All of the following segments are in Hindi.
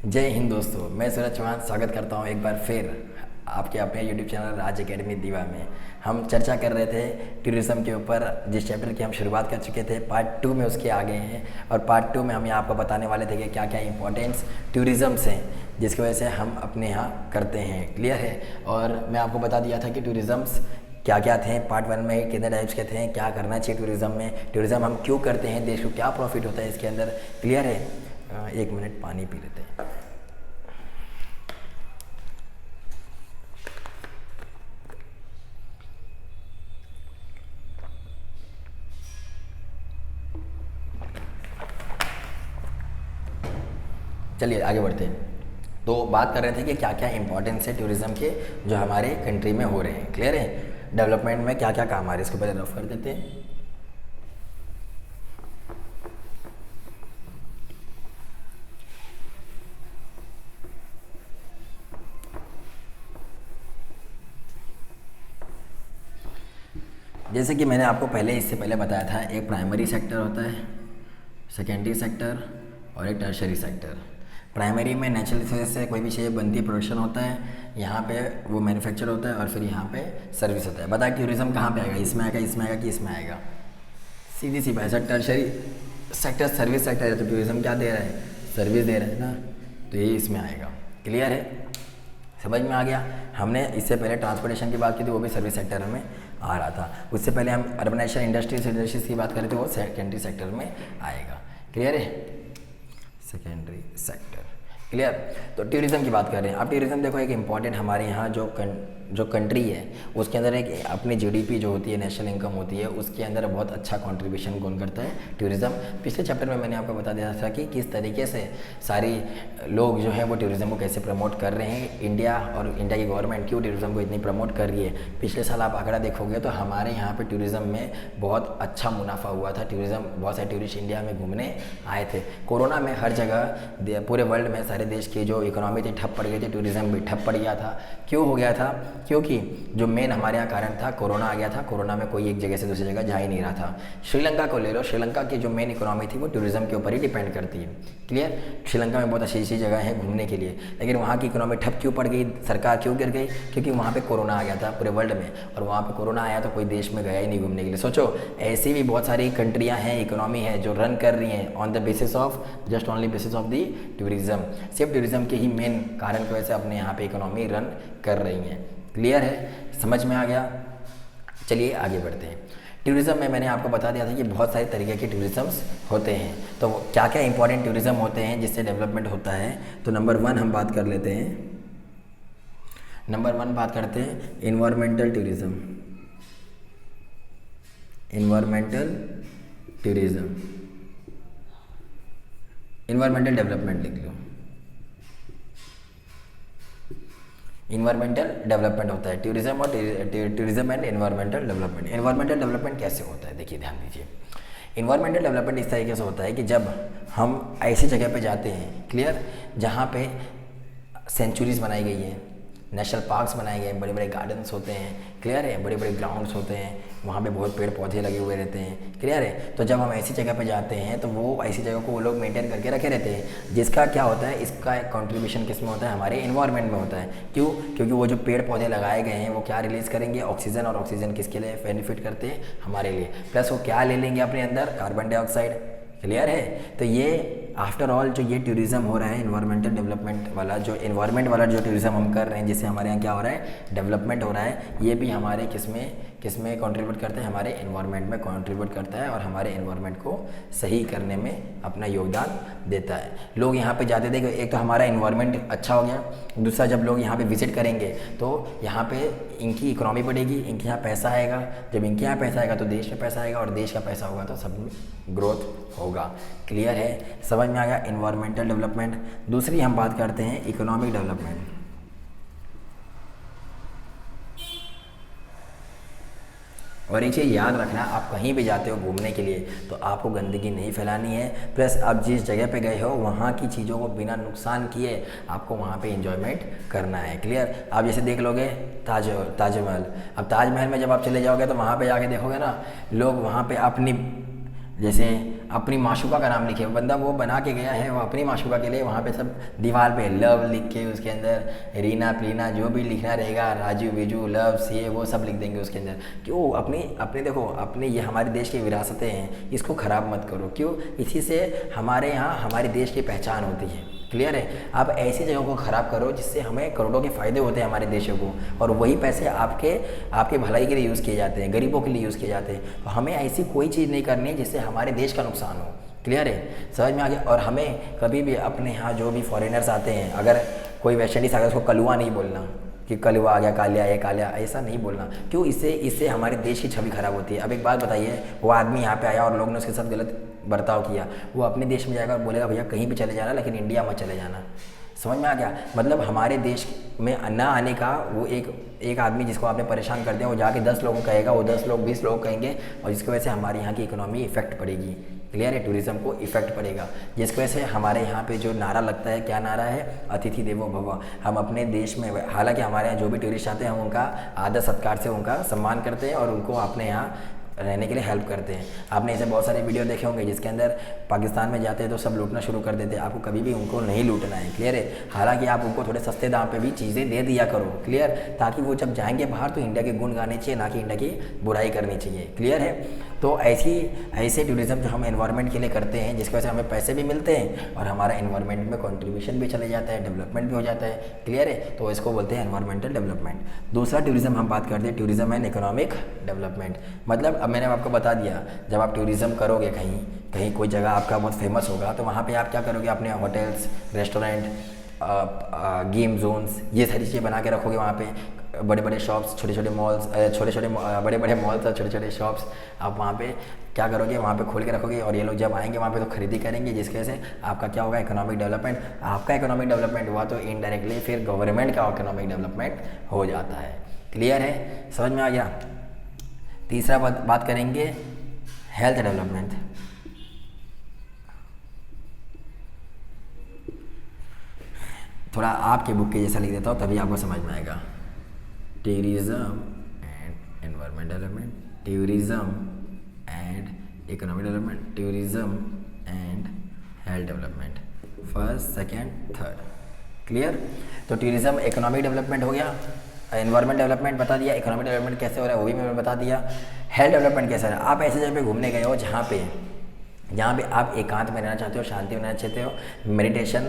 जय हिंद दोस्तों, मैं सूरज चौहान स्वागत करता हूं एक बार फिर आपके अपने यूट्यूब चैनल राज एकेडमी दीवा में। हम चर्चा कर रहे थे टूरिज़्म के ऊपर, जिस चैप्टर की हम शुरुआत कर चुके थे। पार्ट 2 में उसके आगे हैं और पार्ट 2 में हम आपको बताने वाले थे कि क्या क्या इंपॉर्टेंस टूरिज़्म हैं जिसकी वजह से हम अपने यहाँ करते हैं। क्लियर है। और मैं आपको बता दिया था कि टूरिज़म्स क्या क्या थे, पार्ट 1 में कितने टाइप्स के थे, क्या करना चाहिए टूरिज़्म में, टूरिज़्म हम क्यों करते हैं, देश को क्या प्रॉफिट होता है इसके अंदर। क्लियर है। एक मिनट पानी पी लेते हैं। चलिए आगे बढ़ते हैं। तो बात कर रहे थे कि क्या क्या इंपॉर्टेंस है टूरिज़्म के जो हमारे कंट्री में हो रहे हैं। क्लियर है। डेवलपमेंट में क्या क्या काम आ रहे हैं इसको पहले रफ कर देते हैं। जैसे कि मैंने आपको इससे पहले बताया था, एक प्राइमरी सेक्टर होता है, सेकेंडरी सेक्टर और एक टर्शरी सेक्टर। प्राइमरी में नेचुरल रिसोर्स से कोई भी चीज़ बनती है, प्रोडक्शन होता है, यहाँ पे वो मैन्युफैक्चर होता है और फिर यहाँ पे सर्विस होता है। बताया टूरिज़्म कहाँ पे आएगा, इसमें आएगा, इसमें आएगा कि इसमें आएगा। सीधी सी बात है। टर्शरी सेक्टर सर्विस सेक्टर है, तो टूरिज़्म क्या दे रहा है, सर्विस दे रहा है ना, तो ये इसमें आएगा। क्लियर है, समझ में आ गया। हमने इससे पहले ट्रांसपोर्टेशन की बात की थी, वो भी सर्विस सेक्टर में आ रहा था। उससे पहले हम अर्बनाइजेशन इंडस्ट्रीज की बात करें तो वो सेकेंडरी सेक्टर में आएगा। क्लियर है, सेकेंडरी सेक्टर। क्लियर। तो टूरिज़्म की बात कर रहे हैं। अब टूरिज़्म देखो एक इम्पॉर्टेंट हमारे यहाँ जो कंट्री है उसके अंदर एक अपनी जीडीपी जो होती है, नेशनल इनकम होती है, उसके अंदर बहुत अच्छा कंट्रीब्यूशन कौन करता है, टूरिज़्म। पिछले चैप्टर में मैंने आपको बता दिया था कि किस तरीके से सारी लोग जो है वो टूरिज़्म को कैसे प्रमोट कर रहे हैं। इंडिया और इंडिया की गवर्नमेंट क्यों टूरिज़्म को इतनी प्रमोट कर रही है। पिछले साल आप आंकड़ा देखोगे तो हमारे यहाँ पर टूरिज़्म में बहुत अच्छा मुनाफा हुआ था। टूरिज़्म, बहुत सारे टूरिस्ट इंडिया में घूमने आए थे। कोरोना में हर जगह पूरे वर्ल्ड में सारे देश की जो इकोनॉमी थी ठप पड़ गई थी, टूरिज़्म भी ठप पड़ गया था। क्यों हो गया था, क्योंकि जो मेन हमारे यहाँ कारण था, कोरोना आ गया था। कोरोना में कोई एक जगह से दूसरी जगह जा ही नहीं रहा था। श्रीलंका को ले लो, श्रीलंका की जो मेन इकोनॉमी थी वो टूरिज़्म के ऊपर ही डिपेंड करती है। क्लियर। श्रीलंका में बहुत अच्छी अच्छी जगह है घूमने के लिए, लेकिन वहाँ की इकोनॉमी ठप क्यों पड़ गई, सरकार क्यों गिर गई, क्योंकि वहाँ पे कोरोना आ गया था पूरे वर्ल्ड में, और वहाँ पे कोरोना आया तो कोई देश में गया ही नहीं घूमने के लिए। सोचो, ऐसी भी बहुत सारी कंट्रियाँ हैं, इकोनॉमी है जो रन कर रही हैं on the basis of, just only basis of the tourism. सिर्फ टूरिज़्म के ही मेन कारण की वजह से अपने यहाँ पे इकोनॉमी रन कर रही हैं। क्लियर है, समझ में आ गया। चलिए आगे बढ़ते हैं। टूरिज़्म में मैंने आपको बता दिया था कि बहुत सारे तरीके के टूरिज़म्स होते हैं। तो क्या क्या इंपॉर्टेंट टूरिज़्म होते हैं जिससे डेवलपमेंट होता है। तो नंबर 1 हम बात कर लेते हैं। नंबर 1 बात करते हैं environmental tourism. Environmental tourism, environmental development लिख लो। इन्वायरमेंटल डेवलपमेंट होता है टूरिज़्म और tourism and environmental development. Environmental development कैसे होता है, देखिए ध्यान दीजिए। इन्वायरमेंटल डेवलपमेंट इस तरीके से होता है कि जब हम ऐसी जगह पे जाते हैं, क्लियर, जहाँ पे सेंचुरीज बनाई गई है, नेशनल पार्क्स बनाए गए हैं, बड़े बड़े गार्डन्स होते हैं, क्लियर है, बड़े बड़े ग्राउंड्स होते हैं, वहाँ पे बहुत पेड़ पौधे लगे हुए रहते हैं, क्लियर है। तो जब हम ऐसी जगह पे जाते हैं तो वो ऐसी जगह को वो लोग मेंटेन करके रखे रहते हैं, जिसका क्या होता है, इसका एक कंट्रीब्यूशन किस में होता है, हमारे इन्वायरमेंट में होता है। क्यों, क्योंकि वो जो पेड़ पौधे लगाए गए हैं वो क्या रिलीज़ करेंगे, ऑक्सीजन, और ऑक्सीजन किसके लिए बेनिफिट करते हैं, हमारे लिए। प्लस वो क्या ले लेंगे अपने अंदर, कार्बन डाइऑक्साइड। क्लियर है। तो ये आफ्टर ऑल जो ये टूरिज़्म हो रहा है, इन्वायरमेंटल डेवलपमेंट वाला, जो इन्वायरमेंट वाला जो टूरिज़्म हम कर रहे हैं, जिससे हमारे यहाँ क्या हो रहा है, डेवलपमेंट हो रहा है, ये भी हमारे किसमें कंट्रीब्यूट करते हैं, हमारे इन्वायरमेंट में कंट्रीब्यूट करता है और हमारे इन्वायरमेंट को सही करने में अपना योगदान देता है। लोग यहाँ पे जाते थे, एक तो हमारा इन्वायरमेंट अच्छा हो गया, दूसरा जब लोग यहाँ पे विजिट करेंगे तो यहाँ पे इनकी इकोनॉमी बढ़ेगी, इनके यहाँ पैसा आएगा, जब इनके यहाँ पैसा आएगा तो देश में पैसा आएगा, और देश का पैसा होगा तो सब में ग्रोथ होगा। क्लियर है, समझ में आ गया इन्वायरमेंटल डेवलपमेंट। दूसरी हम बात करते हैं इकोनॉमिक डेवलपमेंट। और एक चीज़ याद रखना, आप कहीं भी जाते हो घूमने के लिए तो आपको गंदगी नहीं फैलानी है, प्लस आप जिस जगह पे गए हो वहाँ की चीज़ों को बिना नुकसान किए आपको वहाँ पे एंजॉयमेंट करना है। क्लियर। आप जैसे देख लोगे ताजमहल, अब ताजमहल में जब आप चले जाओगे तो वहाँ पे जाके देखोगे ना, लोग वहाँ पे अपनी जैसे अपनी माशूका का नाम लिखे, बंदा वो बना के गया है, वो अपनी माशूका के लिए वहाँ पे सब दीवार पे लव लिख के उसके अंदर रीना प्रीना जो भी लिखना रहेगा, राजू बीजू लव सी वो सब लिख देंगे उसके अंदर। क्यों? अपनी अपने देखो अपने ये हमारे देश की विरासतें हैं, इसको ख़राब मत करो। क्यों? इसी से हमारे यहाँ हमारे देश की पहचान होती है। क्लियर है? आप ऐसी जगहों को ख़राब करो जिससे हमें करोड़ों के फ़ायदे होते हैं हमारे देशों को, और वही पैसे आपके भलाई के लिए यूज़ किए जाते हैं, गरीबों के लिए यूज़ किए जाते हैं। तो हमें ऐसी कोई चीज़ नहीं करनी जिससे हमारे देश का नुकसान हो। क्लियर है? समझ में आ गया? और हमें कभी भी अपने यहाँ जो भी फॉरेनर्स आते हैं, अगर कोई वेस्ट इंडीज़ आ गया उसको कलुआ नहीं बोलना कि कलुआ आ गया, कालिया है कालिया, ऐसा नहीं बोलना। क्यों? इससे हमारे देश की छवि खराब होती है। अब एक बात बताइए, वो आदमी यहाँ पे आया और लोगों ने उसके साथ गलत बर्ताव किया, वो अपने देश में जाएगा और बोलेगा भैया कहीं भी चले जाना लेकिन इंडिया मत चले जाना। समझ में आ गया? मतलब हमारे देश में ना आने का वो एक आदमी जिसको आपने परेशान कर दिया, वो जाके 10 लोगों को कहेगा, वो 10 लोग 20 लोग कहेंगे, और जिसकी वजह से हमारे यहाँ की इकोनॉमी इफेक्ट पड़ेगी। क्लियर है? टूरिज़्म को इफेक्ट पड़ेगा, जिसकी वजह से हमारे यहाँ पे जो नारा लगता है, क्या नारा है? अतिथि देवो भव। हम अपने देश में, हालांकि हमारे यहाँ जो भी टूरिस्ट आते हैं हम उनका आदर सत्कार से उनका सम्मान करते हैं और उनको अपने यहाँ रहने के लिए हेल्प करते हैं। आपने ऐसे बहुत सारे वीडियो देखे होंगे जिसके अंदर पाकिस्तान में जाते हैं तो सब लूटना शुरू कर देते हैं। आपको कभी भी उनको नहीं लूटना है। क्लियर है? हालांकि आप उनको थोड़े सस्ते दाम पे भी चीज़ें दे दिया करो। क्लियर? ताकि वो जब जाएंगे बाहर तो इंडिया के गुण गाने चाहिए, ना कि इंडिया की बुराई करनी चाहिए। क्लियर है? तो ऐसे टूरिज़्म जो हम एनवायरनमेंट के लिए करते हैं, जिसकी वजह से हमें पैसे भी मिलते हैं और हमारा एनवायरनमेंट में कंट्रीब्यूशन भी चले जाता है, डेवलपमेंट भी हो जाता है। क्लियर है? तो इसको बोलते हैं एनवायरमेंटल डेवलपमेंट। दूसरा टूरिज़्म हम बात करते हैं टूरिज़्म एंड इकोनॉमिक डेवलपमेंट। मतलब अब मैंने आपको बता दिया, जब आप टूरिज़्म करोगे कहीं कोई जगह आपका बहुत फेमस होगा तो वहाँ पे आप क्या करोगे? अपने होटल्स, रेस्टोरेंट, गेम जोन्स, ये सारी चीज़ें बना के रखोगे। वहाँ पे बड़े बड़े शॉप्स, छोटे छोटे मॉल्स, बड़े बड़े मॉल्स और छोटे छोटे शॉप्स आप वहाँ पे क्या करोगे? वहाँ पे खोल के रखोगे, और ये लोग जब आएंगे वहाँ पे तो खरीदी करेंगे, जिसकी वजह से आपका क्या होगा? Economic development. आपका इकोनॉमिक डेवलपमेंट हुआ तो इनडायरेक्टली फिर गवर्नमेंट का इकोनॉमिक डेवलपमेंट हो जाता है। क्लियर है? समझ में आ गया? तीसरा बात करेंगे हेल्थ डेवलपमेंट। थोड़ा आपके बुक के जैसा लिख देता हूँ तभी आपको समझ में आएगा। Tourism and environment development, tourism and economic development, tourism and health development, first second third. Clear? तो टूरिज़्म इकोनॉमिक डेवलपमेंट हो गया, एनवायरमेंट डेवलपमेंट बता दिया, इकोनॉमिक डेवलपमेंट कैसे हो रहा है वो भी मैंने बता दिया। हेल्थ डेवलपमेंट कैसा है? आप ऐसे जगह पे घूमने गए हो जहाँ पे आप एकांत में रहना चाहते हो, शांति में रहना चाहते हो, मेडिटेशन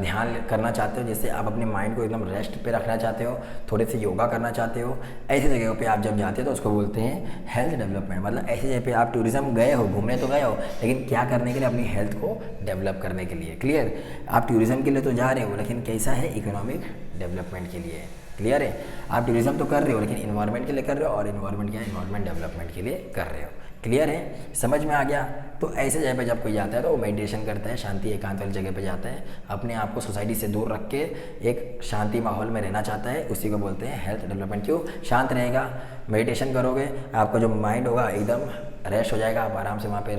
ध्यान करना चाहते हो, जिससे आप अपने माइंड को एकदम रेस्ट पे रखना चाहते हो, थोड़े से योगा करना चाहते हो, ऐसी जगहों पे आप जब जाते हो तो उसको बोलते हैं हेल्थ डेवलपमेंट। मतलब ऐसी जगह पे आप टूरिज़्म गए हो, घूमने तो गए हो, लेकिन क्या करने के लिए? अपनी हेल्थ को डेवलप करने के लिए। क्लियर? आप टूरिज़्म के लिए तो जा रहे हो, लेकिन कैसा है? इकोनॉमिक डेवलपमेंट के लिए। क्लियर है? आप टूरिज़्म तो कर रहे हो लेकिन इन्वायरमेंट के लिए कर रहे हो, और इन्वायरमेंट क्या है? इन्वायरमेंट डेवलपमेंट के लिए कर रहे हो। क्लियर है? समझ में आ गया? तो ऐसे जगह पे जब कोई जाता है तो वो मेडिटेशन करता है, शांति एकांत वाली जगह पे जाता है, अपने आप को सोसाइटी से दूर रख के एक शांति माहौल में रहना चाहता है, उसी को बोलते हैं हेल्थ डेवलपमेंट। क्यों? शांत रहेगा, मेडिटेशन करोगे, आपका जो माइंड होगा एकदम रेस्ट हो जाएगा, आप आराम से वहाँ पे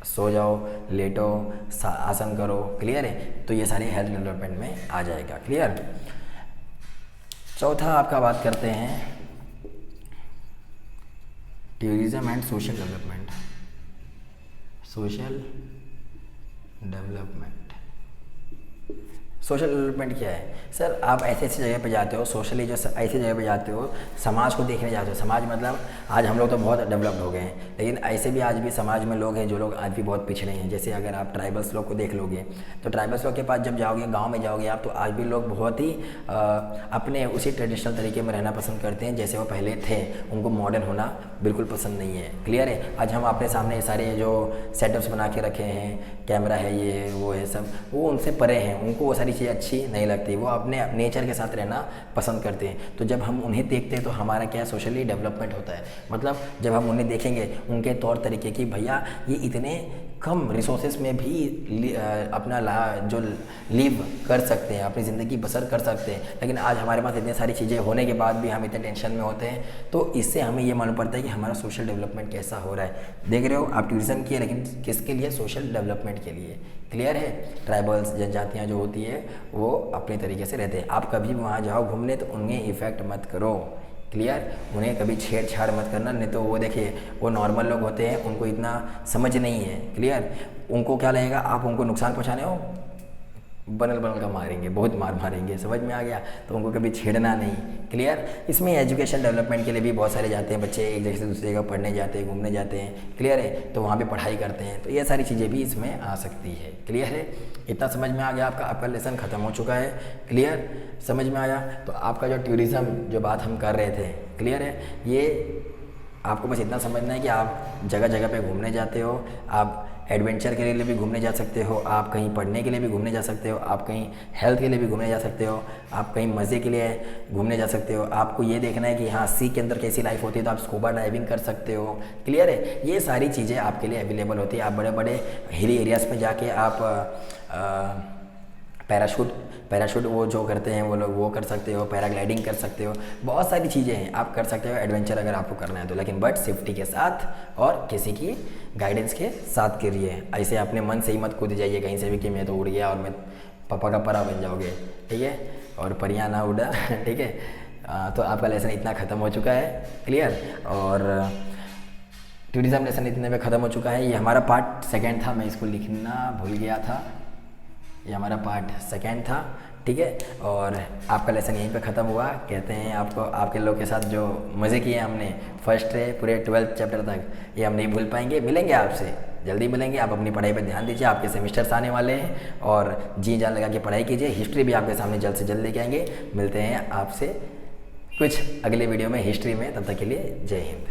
सो जाओ, लेटो, आसन करो। क्लियर है? तो ये सारी हेल्थ डेवलपमेंट में आ जाएगा। क्लियर? चौथा आपका बात करते हैं tourism and social development. Social development क्या है? सर आप ऐसी जगह पे जाते हो, सोशली जो ऐसी जगह पे जाते हो, समाज को देखने जाते हो। समाज मतलब आज हम लोग तो बहुत डेवलप्ड हो गए हैं, लेकिन ऐसे भी आज भी समाज में लोग हैं जो लोग आज भी बहुत पिछड़े हैं। जैसे अगर आप ट्राइबल्स लोग को देख लोगे तो ट्राइबल्स लोग के पास जब जाओगे, गांव में जाओगे आप, तो आज भी लोग बहुत ही अपने उसी ट्रेडिशनल तरीके में रहना पसंद करते हैं जैसे वो पहले थे। उनको मॉडर्न होना बिल्कुल पसंद नहीं है। क्लियर है? आज हम अपने सामने सारे जो सेटअप्स बना के रखे हैं, कैमरा है, ये है, वो है, सब वो उनसे परे हैं, उनको वो सारी चीज़ें अच्छी नहीं लगती, वो अपने नेचर के साथ रहना पसंद करते हैं। तो जब हम उन्हें देखते हैं तो हमारा क्या सोशली डेवलपमेंट होता है। मतलब जब हम उन्हें देखेंगे, उनके तौर तरीके की, भैया ये इतने कम रिसोर्सेज में भी अपना जो लिव कर सकते हैं, अपनी ज़िंदगी बसर कर सकते हैं, लेकिन आज हमारे पास इतनी सारी चीज़ें होने के बाद भी हम इतने टेंशन में होते हैं। तो इससे हमें ये मालूम पड़ता है कि हमारा सोशल डेवलपमेंट कैसा हो रहा है। देख रहे हो आप टूरिज़्म किए, लेकिन किसके लिए? सोशल डेवलपमेंट के लिए। क्लियर है? ट्राइबल्स जनजातियाँ जो होती है वो अपने तरीके से रहते हैं। आप कभी भी वहाँ जाओ घूमने तो उन्हें इफ़ेक्ट मत करो। क्लियर। उन्हें कभी छेड़छाड़ मत करना, नहीं तो वो देखिए वो नॉर्मल लोग होते हैं, उनको इतना समझ नहीं है। क्लियर। उनको क्या लगेगा आप उनको नुकसान पहुँचाने हो, बनल बनल का मारेंगे, बहुत मार मारेंगे, समझ में आ गया। तो उनको कभी छेड़ना नहीं। क्लियर। इसमें एजुकेशन डेवलपमेंट के लिए भी बहुत सारे जाते हैं बच्चे, एक जगह से दूसरी जगह पढ़ने जाते हैं, घूमने जाते हैं। क्लियर है। तो वहाँ पे पढ़ाई करते हैं, तो ये सारी चीज़ें भी इसमें आ सकती है। क्लियर है। इतना समझ में आ गया आपका, आपका लेसन ख़त्म हो चुका है। क्लियर। समझ में आया। तो आपका जो टूरिज़्म जो बात हम कर रहे थे, क्लियर है, ये आपको बस इतना समझना है कि आप जगह जगह पे घूमने जाते हो, आप एडवेंचर के लिए भी घूमने जा सकते हो, आप कहीं पढ़ने के लिए भी घूमने जा सकते हो, आप कहीं हेल्थ के लिए भी घूमने जा सकते हो, आप कहीं मज़े के लिए घूमने जा सकते हो। आपको ये देखना है कि हाँ सी के अंदर कैसी लाइफ होती है, तो आप स्कूबा डाइविंग कर सकते हो। क्लियर है। ये सारी चीज़ें आपके लिए अवेलेबल होती है। आप बड़े बड़े हिली एरियाज़ में जाके आप पैराशूट वो जो करते हैं वो लोग वो कर सकते हो, पैराग्लाइडिंग कर सकते हो, बहुत सारी चीज़ें हैं आप कर सकते हो एडवेंचर अगर आपको करना है तो। लेकिन बट सेफ्टी के साथ और किसी की गाइडेंस के साथ करिए। ऐसे अपने मन से ही मत कूद जाइए कहीं से भी कि मैं तो उड़ गया और मैं पापा का परा बन जाओगे, ठीक है, और परियां ना उड़ा ठीक है। तो आपका लेसन इतना ख़त्म हो चुका है। क्लियर। और टूरिज़्म लेसन इतने में ख़त्म हो चुका है। ये हमारा पार्ट सेकेंड था, मैं इसको लिखना भूल गया था। ये हमारा पार्ट सेकेंड था, ठीक है। और आपका लेसन यहीं पे ख़त्म हुआ। कहते हैं आपको आपके लोग के साथ जो मज़े किए हमने फर्स्ट से पूरे 12th चैप्टर तक, ये हम नहीं भूल पाएंगे। मिलेंगे आपसे जल्दी, मिलेंगे। आप अपनी पढ़ाई पे ध्यान दीजिए, आपके सेमिस्टर्स आने वाले हैं और जी जान लगा के पढ़ाई कीजिए। हिस्ट्री भी आपके सामने जल्द से जल्द लेके आएंगे। मिलते हैं आपसे कुछ अगले वीडियो में हिस्ट्री में, तब तक के लिए जय हिंद।